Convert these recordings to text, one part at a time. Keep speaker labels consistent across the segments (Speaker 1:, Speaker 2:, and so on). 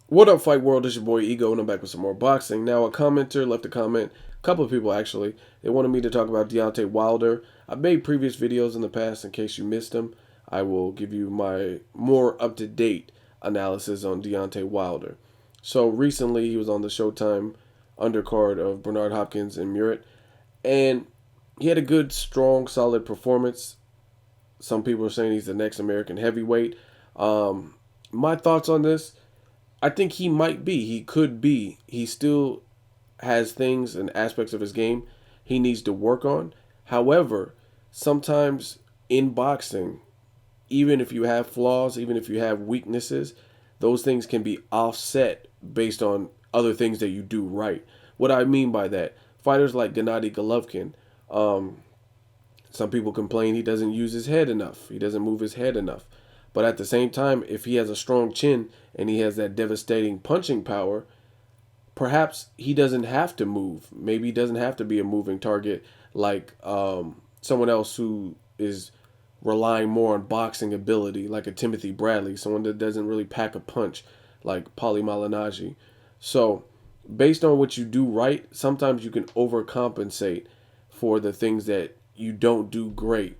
Speaker 1: What up, Fight World? It's your boy Ego, and I'm back with some more boxing. Now, a commenter left a comment, a couple of people actually. They wanted me to talk about Deontay Wilder. I've made previous videos in the past. In case you missed them, I will give you my more up to date analysis on Deontay Wilder. So, recently, he was on the Showtime undercard of Bernard Hopkins and Muret, and he had a good, strong, solid performance. Some people are saying he's the next American heavyweight. Um, my thoughts on this: I think he might be. He could be. He still has things and aspects of his game he needs to work on. However, sometimes in boxing, even if you have flaws, even if you have weaknesses, those things can be offset based on other things that you do right. What I mean by that, fighters like Gennady Golovkin, um, some people complain he doesn't use his head enough. He doesn't move his head enough. But at the same time, if he has a strong chin and he has that devastating punching power, perhaps he doesn't have to move. Maybe he doesn't have to be a moving target like someone else who is relying more on boxing ability, like a Timothy Bradley, someone that doesn't really pack a punch, like Paulie Malignaggi. So, based on what you do right, sometimes you can overcompensate for the things that you don't do great,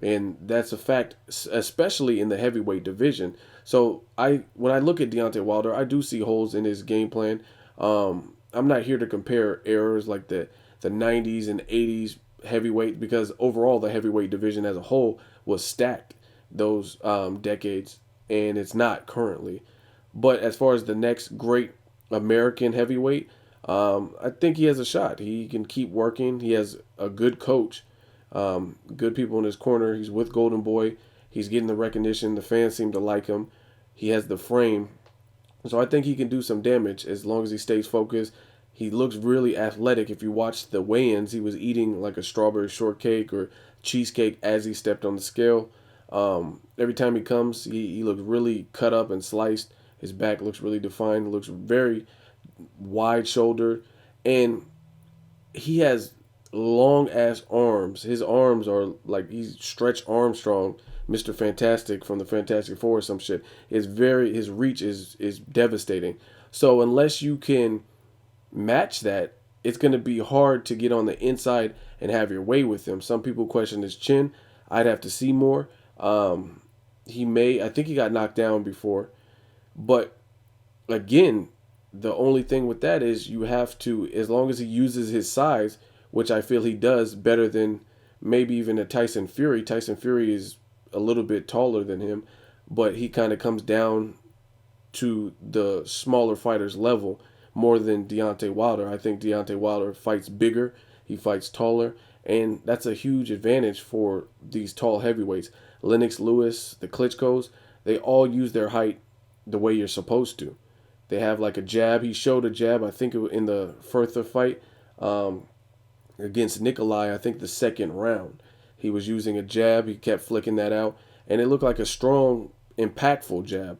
Speaker 1: and that's a fact, especially in the heavyweight division. So when I look at Deontay Wilder, I do see holes in his game plan. I'm not here to compare errors like the 90s and 80s heavyweight, because overall the heavyweight division as a whole was stacked those decades, and it's not currently. But as far as the next great American heavyweight, I think he has a shot. He can keep working. He has a good coach, good people in his corner. He's with Golden Boy. He's getting the recognition. The fans seem to like him. He has the frame. So I think he can do some damage as long as he stays focused. He looks really athletic. If you watch the weigh-ins, he was eating like a strawberry shortcake or cheesecake as he stepped on the scale. Every time he comes, he looks really cut up and sliced. His back looks really defined. He looks very wide shouldered. And he has long ass arms. His arms are like he's Stretch Armstrong, Mr. Fantastic from the Fantastic Four or some shit. His reach is devastating. So unless you can match that, it's gonna be hard to get on the inside and have your way with him. Some people question his chin. I'd have to see more. I think he got knocked down before, but again, the only thing with that is you have to, as long as he uses his size, which I feel he does better than maybe even a Tyson Fury. Tyson Fury is a little bit taller than him, but he kind of comes down to the smaller fighters level more than Deontay Wilder. I think Deontay Wilder fights bigger, he fights taller, and that's a huge advantage for these tall heavyweights. Lennox Lewis, the Klitschko's, they all use their height the way you're supposed to. They have like a jab. He showed a jab, I think, in the Further fight um, against Nikolai, I think the second round. He was using a jab. He kept flicking that out, and it looked like a strong, impactful jab.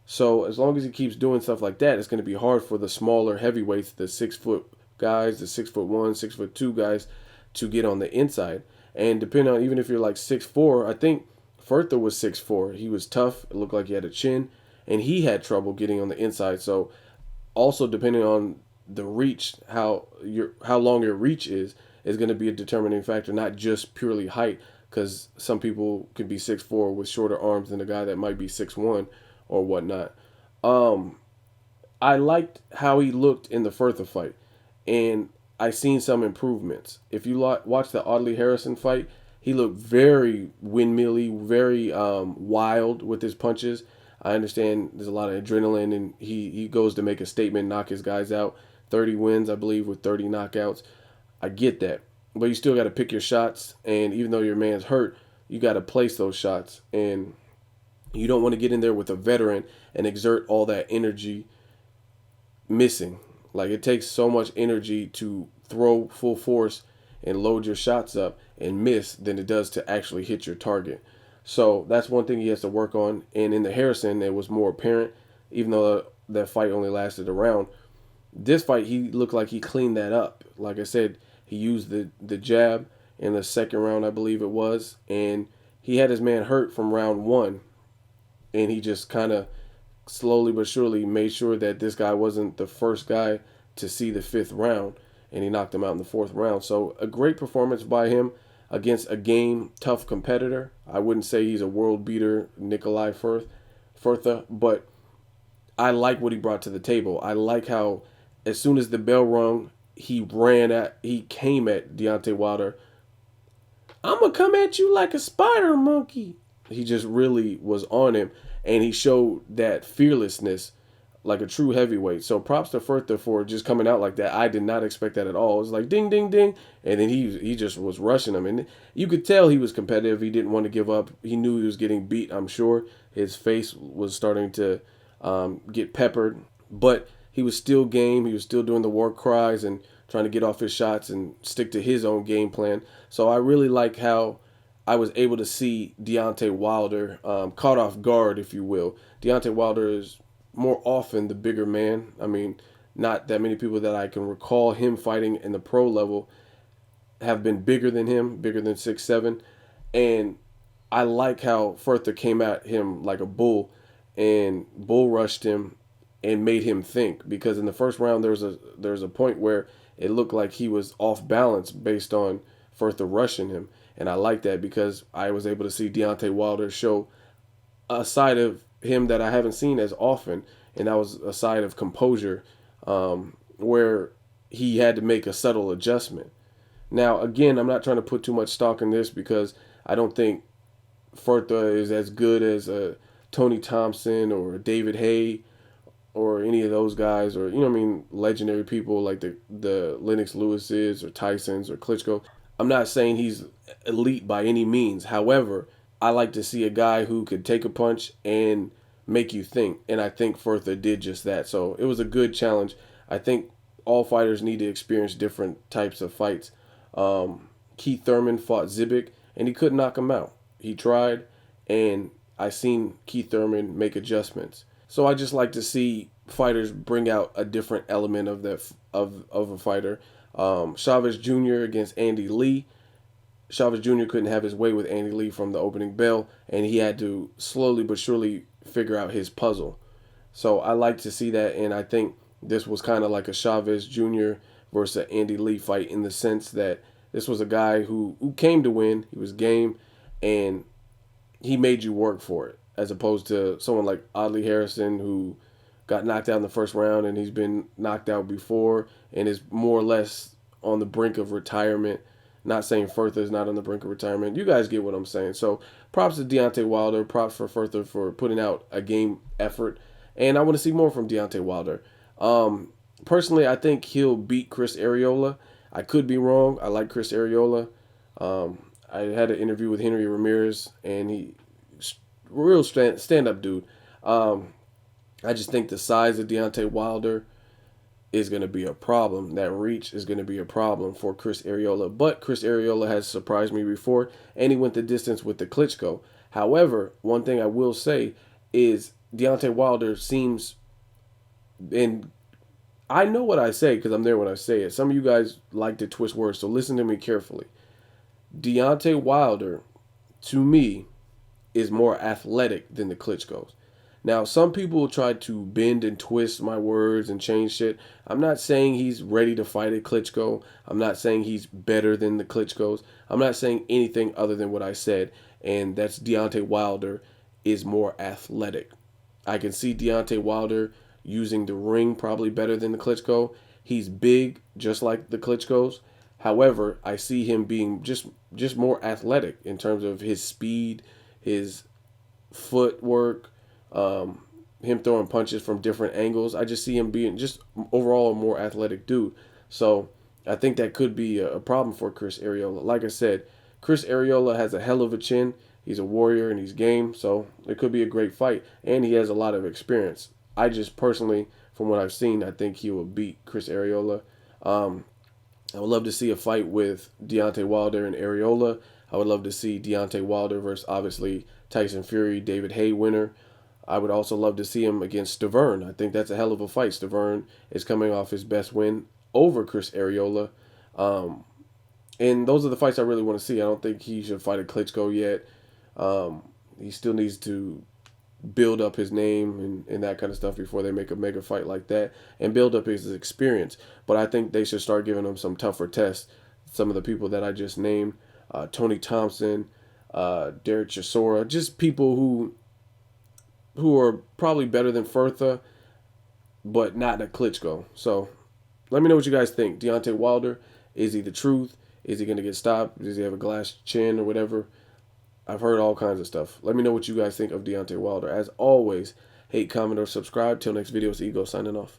Speaker 1: So as long as he keeps doing stuff like that, it's going to be hard for the smaller heavyweights, the 6 foot guys, the 6'1", 6'2" guys, to get on the inside. And depending on, even if you're like 6'4", I think Further was 6'4". He was tough. It looked like he had a chin, and he had trouble getting on the inside. So also depending on the reach, how long your reach is going to be a determining factor, not just purely height, because some people could be 6'4" with shorter arms than a guy that might be 6'1" or whatnot. Um, I liked how he looked in the Further fight, and I seen some improvements. If you watch the Audley Harrison fight, he looked very windmilly, very wild with his punches. I understand there's a lot of adrenaline, and he goes to make a statement, knock his guys out. 30 wins, I believe, with 30 knockouts. I get that, but you still got to pick your shots, and even though your man's hurt, you got to place those shots, and you don't want to get in there with a veteran and exert all that energy missing. Like, it takes so much energy to throw full force and load your shots up and miss than it does to actually hit your target. So that's one thing he has to work on. And in the Harrison, it was more apparent, even though that fight only lasted a round. This fight, he looked like he cleaned that up. Like I said, he used the jab in the second round, I believe it was, and he had his man hurt from round one, and he just kind of slowly but surely made sure that this guy wasn't the first guy to see the fifth round, and he knocked him out in the fourth round. So a great performance by him against a game tough competitor. I wouldn't say he's a world beater, Nikolai Furtha, but I like what he brought to the table. I like how as soon as the bell rung, he came at Deontay Wilder. I'm gonna come at you like a spider monkey. He just really was on him, and he showed that fearlessness like a true heavyweight. So props to Further for just coming out like that. I did not expect that at all. It was like ding, ding, ding, and then he just was rushing him, and you could tell he was competitive. He didn't want to give up. He knew he was getting beat. I'm sure his face was starting to get peppered, but he was still game. He was still doing the war cries and trying to get off his shots and stick to his own game plan. So I really like how I was able to see Deontay Wilder caught off guard, if you will. Deontay Wilder is more often the bigger man. I mean, not that many people that I can recall him fighting in the pro level have been bigger than him, bigger than 6'7". And I like how Further came at him like a bull and bull rushed him and made him think, because in the first round there's a point where it looked like he was off balance based on Further rushing him. And I like that because I was able to see Deontay Wilder show a side of him that I haven't seen as often, and that was a side of composure, where he had to make a subtle adjustment. Now, again, I'm not trying to put too much stock in this because I don't think Further is as good as Tony Thompson or David Hay or any of those guys, or legendary people like the Lennox Lewis's or Tyson's or Klitschko. I'm not saying he's elite by any means. However, I like to see a guy who could take a punch and make you think, and I think Further did just that. So it was a good challenge. I think all fighters need to experience different types of fights. Keith Thurman fought Zibik, and he couldn't knock him out. He tried, and I seen Keith Thurman make adjustments. So I just like to see fighters bring out a different element of a fighter. Chavez Jr. against Andy Lee. Chavez Jr. couldn't have his way with Andy Lee from the opening bell, and he had to slowly but surely figure out his puzzle. So I like to see that, and I think this was kind of like a Chavez Jr. versus Andy Lee fight in the sense that this was a guy who came to win. He was game, and he made you work for it, as opposed to someone like Audley Harrison who got knocked out in the first round, and he's been knocked out before and is more or less on the brink of retirement. Not saying Further is not on the brink of retirement. You guys get what I'm saying. So props to Deontay Wilder. Props for Further for putting out a game effort. And I want to see more from Deontay Wilder. Personally, I think he'll beat Chris Arreola. I could be wrong. I like Chris Arreola. I had an interview with Henry Ramirez, and he real stand-up dude. I just think the size of Deontay Wilder is going to be a problem. That reach is going to be a problem for Chris Arreola. But Chris Arreola has surprised me before, and he went the distance with the Klitschko. However, one thing I will say is Deontay Wilder seems, and I know what I say because I'm there when I say it. Some of you guys like to twist words, so listen to me carefully. Deontay Wilder, to me, is more athletic than the Klitschko's. Now, some people try to bend and twist my words and change shit. I'm not saying he's ready to fight a Klitschko. I'm not saying he's better than the Klitschko's. I'm not saying anything other than what I said, and that's Deontay Wilder is more athletic. I can see Deontay Wilder using the ring probably better than the Klitschko. He's big, just like the Klitschko's. However, I see him being just more athletic in terms of his speed, his footwork, him throwing punches from different angles. I just see him being just overall a more athletic dude. So I think that could be a problem for Chris Arreola. Like I said, Chris Arreola has a hell of a chin. He's a warrior and he's game. So it could be a great fight. And he has a lot of experience. I just personally, from what I've seen, I think he will beat Chris Arreola. I would love to see a fight with Deontay Wilder and Arreola. I would love to see Deontay Wilder versus, obviously, Tyson Fury, David Hay winner. I would also love to see him against Stavern. I think that's a hell of a fight. Stavern is coming off his best win over Chris Arreola. And those are the fights I really want to see. I don't think he should fight a Klitschko yet. He still needs to build up his name and that kind of stuff before they make a mega fight like that and build up his experience. But I think they should start giving him some tougher tests. Some of the people that I just named, Tony Thompson, Derek Chisora, just people who are probably better than Furtha, but not a Klitschko. So let me know what you guys think. Deontay Wilder, is he the truth? Is he going to get stopped? Does he have a glass chin or whatever? I've heard all kinds of stuff. Let me know what you guys think of Deontay Wilder. As always, hate, comment, or subscribe. Till next video, it's Ego signing off.